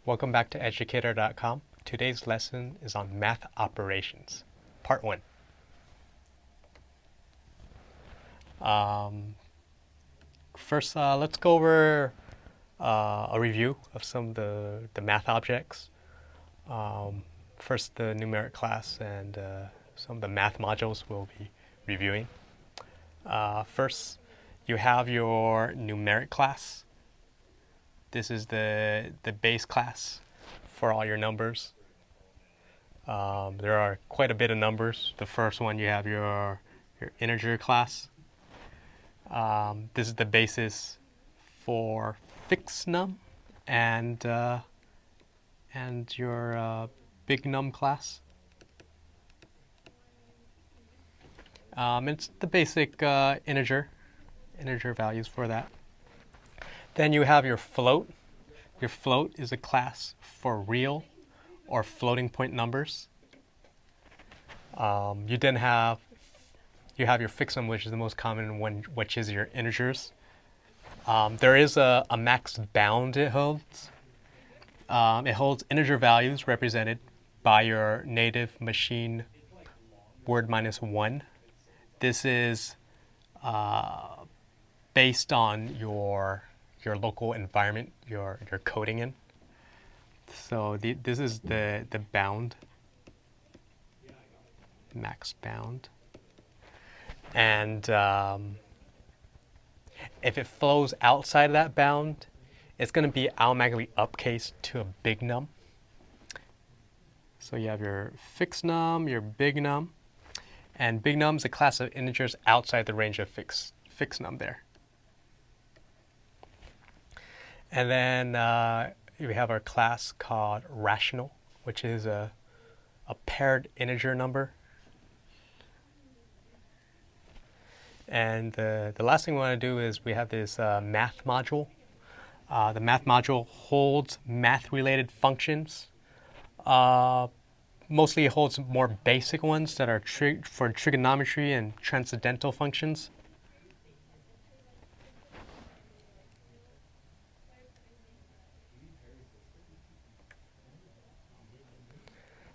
Welcome back to Educator.com. Today's lesson is on math operations, part 1. First, let's go over a review of some of the math objects. First, the numeric class and some of the math modules we'll be reviewing. First, you have your numeric class. This is the base class for all your numbers. There are quite a bit of numbers. The first one, you have your integer class. This is the basis for fixed num and your big num class. It's the basic integer values for that. Then you have your float. Your float is a class for real or floating point numbers. You have your fixed num, which is the most common one, which is your integers. There is a max bound it holds. It holds integer values represented by your native machine word -1. This is based on your local environment you're coding in. So this is the bound, max bound. And if it flows outside of that bound, it's going to be automatically upcased to a big num. So you have your fixed num, your big num, and big num is a class of integers outside the range of fixed num there. And then we have our class called rational, which is a paired integer number. And the last thing we want to do is we have this math module. The math module holds math-related functions. Mostly it holds more basic ones that are for trigonometry and transcendental functions.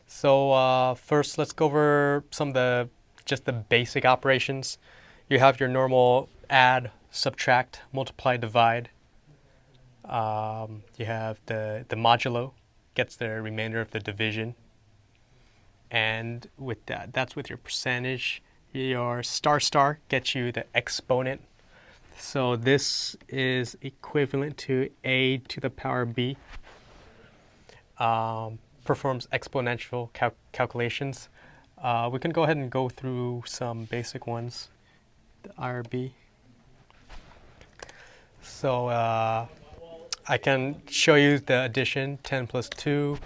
So first, let's go over some of just the basic operations. You have your normal add, subtract, multiply, divide. You have the modulo, gets the remainder of the division. And with that's with your percentage. Your star gets you the exponent. So this is equivalent to a to the power b. Performs exponential calculations. We can go ahead and go through some basic ones. The IRB. So I can show you the addition. 10 plus 2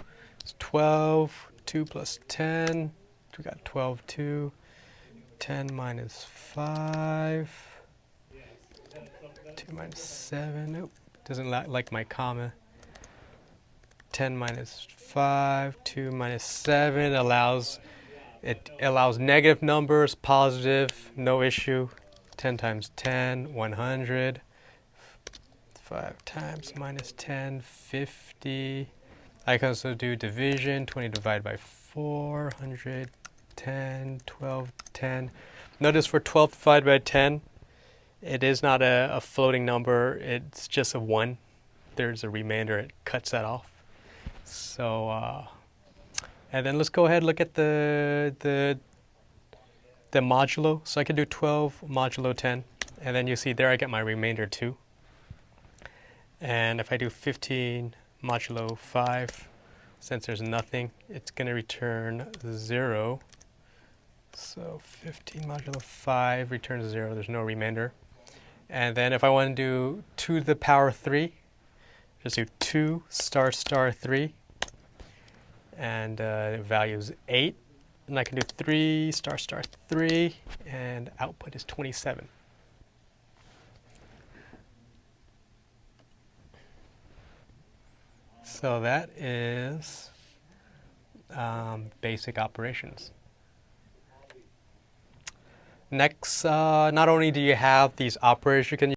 is 12. 2 plus 10, we got 12, 2. 10 minus 5. 2 minus 7. Nope, doesn't like my comma. 10 minus 5. 2 minus 7 allows negative numbers, positive, no issue. 10 times 10, 100. 5 times minus 10, 50. I can also do division. 20 divided by 4, 100, 10, 12, 10. Notice for 12 divided by 10, it is not a floating number. It's just a 1. There's a remainder. It cuts that off. So, and then let's go ahead and look at the modulo. So I can do 12 modulo 10. And then you see there I get my remainder 2. And if I do 15 modulo 5, since there's nothing, it's going to return 0. So 15 modulo 5 returns 0. There's no remainder. And then if I want to do 2 to the power 3, just do 2 star 3. And the value is 8. And I can do 3 star 3. And output is 27. So that is basic operations. Next, not only do you have these operators you can use,